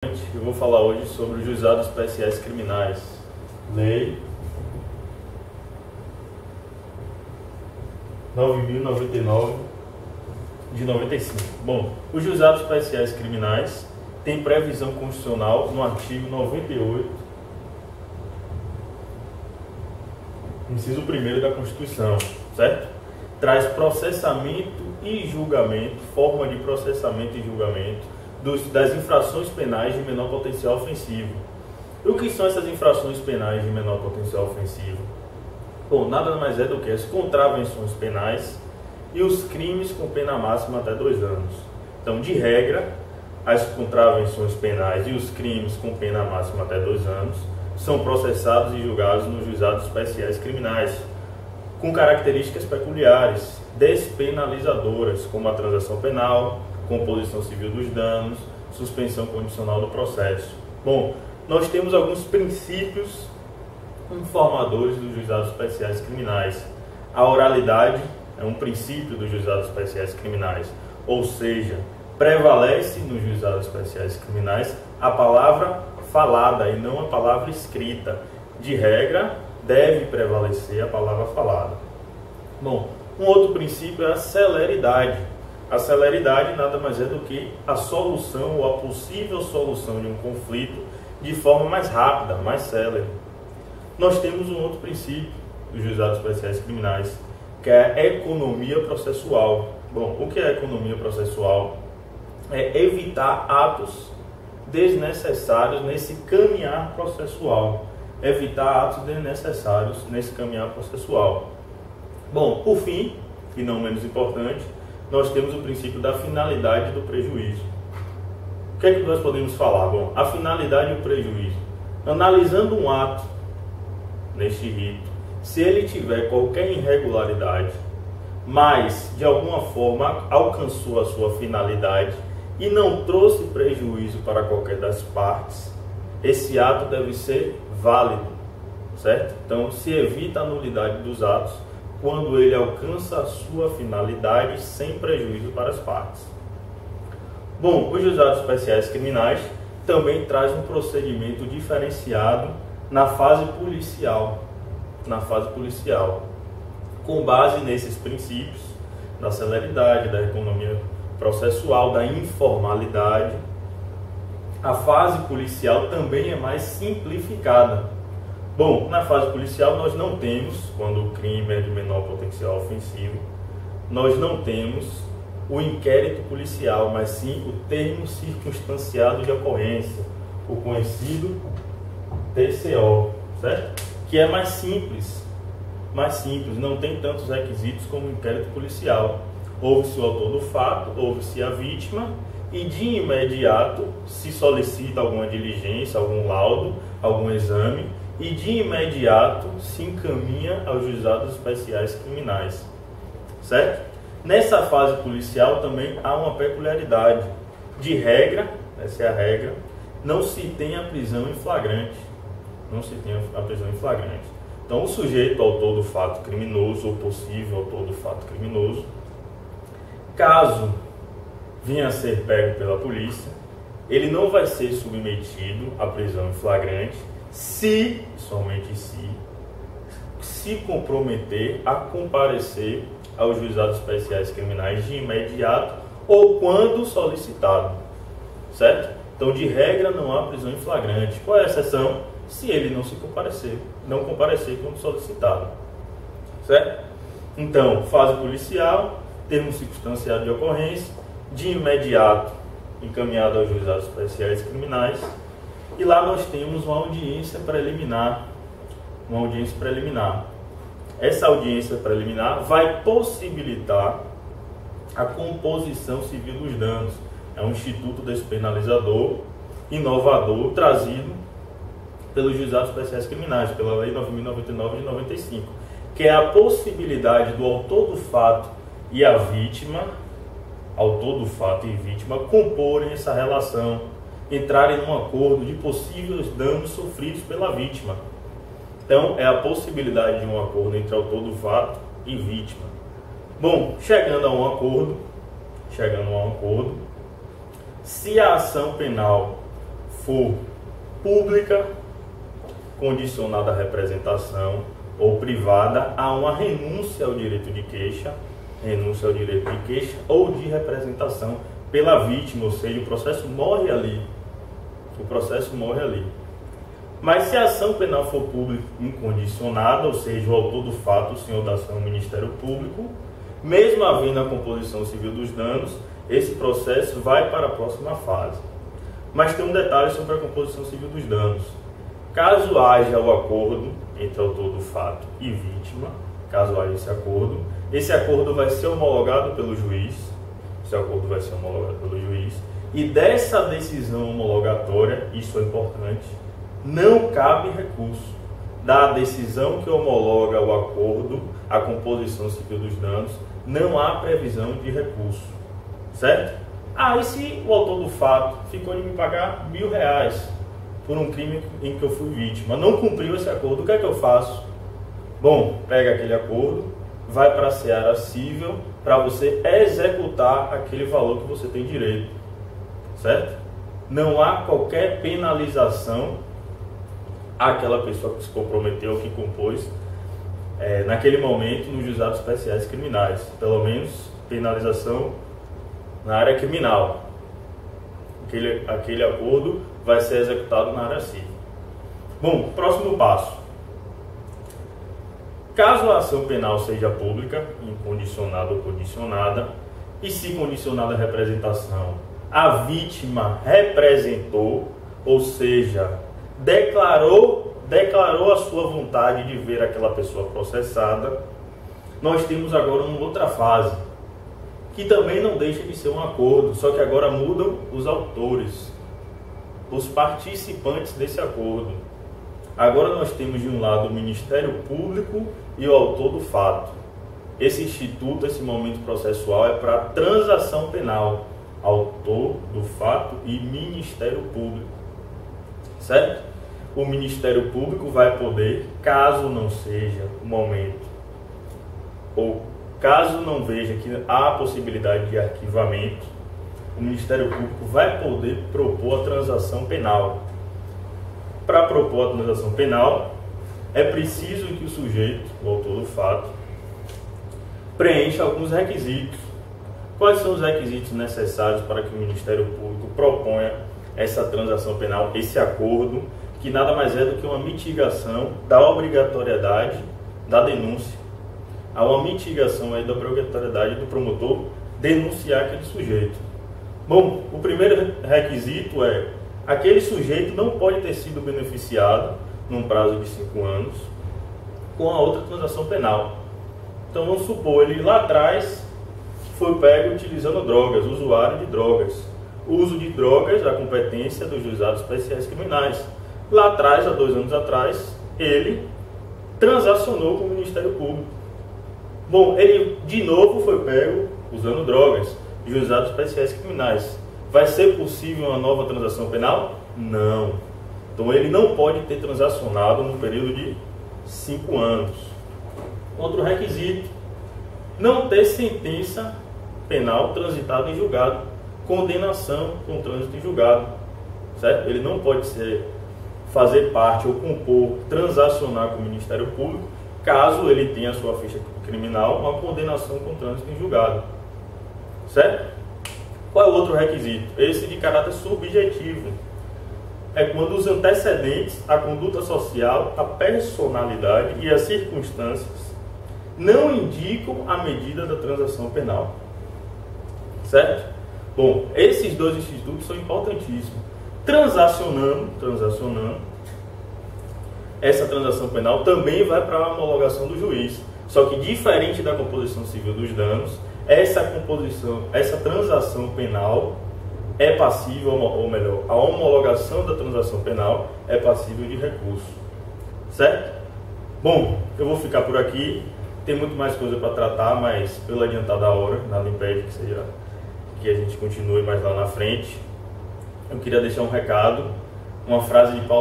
Eu vou falar hoje sobre os juizados especiais criminais. Lei 9.099 de 95. Bom, os juizados especiais criminais têm previsão constitucional no artigo 98, inciso 1º da Constituição, certo? Traz processamento e julgamento, forma de processamento e julgamento das infrações penais de menor potencial ofensivo. E o que são essas infrações penais de menor potencial ofensivo? Bom, nada mais é do que as contravenções penais e os crimes com pena máxima até 2 anos. Então, de regra, as contravenções penais e os crimes com pena máxima até 2 anos são processados e julgados nos juizados especiais criminais, com características peculiares, despenalizadoras, como a transação penal, composição civil dos danos, suspensão condicional do processo. Bom, nós temos alguns princípios informadores dos juizados especiais criminais. A oralidade é um princípio dos juizados especiais criminais, ou seja, prevalece nos juizados especiais criminais a palavra falada e não a palavra escrita. De regra, deve prevalecer a palavra falada. Bom, um outro princípio é a celeridade. A celeridade nada mais é do que a solução ou a possível solução de um conflito de forma mais rápida, mais célere. Nós temos um outro princípio dos juizados especiais criminais, que é a economia processual. Bom, o que é economia processual? É evitar atos desnecessários nesse caminhar processual. Evitar atos desnecessários nesse caminhar processual. Bom, por fim, e não menos importante, nós temos o princípio da finalidade do prejuízo. O que é que nós podemos falar? Bom, a finalidade do prejuízo. Analisando um ato neste rito, se ele tiver qualquer irregularidade, mas de alguma forma alcançou a sua finalidade e não trouxe prejuízo para qualquer das partes, esse ato deve ser válido, certo? Então, se evita a nulidade dos atos quando ele alcança a sua finalidade sem prejuízo para as partes. Bom, os juizados especiais criminais também traz um procedimento diferenciado na fase policial. Com base nesses princípios da celeridade, da economia processual, da informalidade, a fase policial também é mais simplificada. Bom, na fase policial nós não temos, quando o crime é de menor potencial ofensivo, nós não temos o inquérito policial, mas sim o termo circunstanciado de ocorrência, o conhecido TCO, certo? Que é mais simples, não tem tantos requisitos como o inquérito policial. Ouve-se o autor do fato, ouve-se a vítima e de imediato se solicita alguma diligência, algum laudo, algum exame e de imediato se encaminha aos juizados especiais criminais, certo? Nessa fase policial também há uma peculiaridade. De regra, essa é a regra, não se tem a prisão em flagrante. Então, o sujeito autor do fato criminoso ou possível autor do fato criminoso, caso venha a ser pego pela polícia, ele não vai ser submetido à prisão em flagrante se, somente se comprometer a comparecer aos juizados especiais criminais de imediato ou quando solicitado, certo? Então, de regra, não há prisão em flagrante. Qual é a exceção? Se ele não comparecer quando solicitado, certo? Então, fase policial, termo circunstanciado de ocorrência, de imediato encaminhado aos juizados especiais criminais, e lá nós temos uma audiência preliminar. Essa audiência preliminar vai possibilitar a composição civil dos danos. É um instituto despenalizador, inovador, trazido pelos juizados especiais criminais, pela Lei 9.099 de 95, que é a possibilidade do autor do fato e a vítima, comporem essa relação, entrarem num acordo de possíveis danos sofridos pela vítima. Então, é a possibilidade de um acordo entre autor do fato e vítima. Bom, chegando a um acordo, se a ação penal for pública, condicionada à representação, ou privada, há uma renúncia ao direito de queixa, ou de representação pela vítima, ou seja, o processo morre ali. Mas se a ação penal for pública incondicionada, ou seja, o autor do fato, o senhor da ação, o Ministério Público, mesmo havendo a composição civil dos danos, esse processo vai para a próxima fase. Mas tem um detalhe sobre a composição civil dos danos. Caso haja o acordo entre autor do fato e vítima, caso haja esse acordo vai ser homologado pelo juiz, e dessa decisão homologatória, isso é importante, não cabe recurso. Da decisão que homologa o acordo, a composição civil dos danos, não há previsão de recurso, certo? E se o autor do fato ficou de me pagar R$1.000 por um crime em que eu fui vítima, não cumpriu esse acordo, o que é que eu faço? Bom, pega aquele acordo, vai para a seara cível para você executar aquele valor que você tem direito, certo? Não há qualquer penalização àquela pessoa que se comprometeu, que compôs naquele momento nos juizados especiais criminais, pelo menos penalização na área criminal. Aquele acordo vai ser executado na área civil. Bom, próximo passo. Caso a ação penal seja pública, incondicionada ou condicionada, e se condicionada à representação, a vítima representou, ou seja, declarou a sua vontade de ver aquela pessoa processada, nós temos agora uma outra fase, que também não deixa de ser um acordo, só que agora mudam os autores, os participantes desse acordo. Agora nós temos de um lado o Ministério Público e o autor do fato. Esse instituto, esse momento processual é para transação penal, autor do fato e Ministério Público, certo? O Ministério Público vai poder, caso não seja o momento, ou caso não veja que há a possibilidade de arquivamento, o Ministério Público vai poder propor a transação penal. Para propor a transação penal, é preciso que o sujeito, o autor do fato, preencha alguns requisitos. Quais são os requisitos necessários para que o Ministério Público proponha essa transação penal, esse acordo, que nada mais é do que uma mitigação da obrigatoriedade da denúncia. Há uma mitigação aí da obrigatoriedade do promotor denunciar aquele sujeito. Bom, o primeiro requisito é: aquele sujeito não pode ter sido beneficiado num prazo de 5 anos com a outra transação penal. Então vamos supor, ele lá atrás foi pego utilizando drogas, usuário de drogas. O uso de drogas, a competência dos juizados especiais criminais. Lá atrás, há 2 anos atrás, ele transacionou com o Ministério Público. Bom, ele de novo foi pego usando drogas, juizados especiais criminais. Vai ser possível uma nova transação penal? Não. Então ele não pode ter transacionado no período de 5 anos. Outro requisito: não ter sentença penal transitada em julgado, condenação com trânsito em julgado, certo? Ele não pode fazer parte ou compor, transacionar com o Ministério Público, caso ele tenha a sua ficha criminal uma condenação com trânsito em julgado, certo? Qual é o outro requisito? Esse de caráter subjetivo. É quando os antecedentes, a conduta social, a personalidade e as circunstâncias não indicam a medida da transação penal, certo? Bom, esses 2 institutos são importantíssimos. Transacionando, essa transação penal também vai para a homologação do juiz. Só que, diferente da composição civil dos danos, essa transação penal é passível, ou melhor, a homologação da transação penal é passível de recurso, certo? Bom, eu vou ficar por aqui. Tem muito mais coisa para tratar, mas pelo adiantar da hora, nada impede que a gente continue mais lá na frente. Eu queria deixar um recado, uma frase de Paulo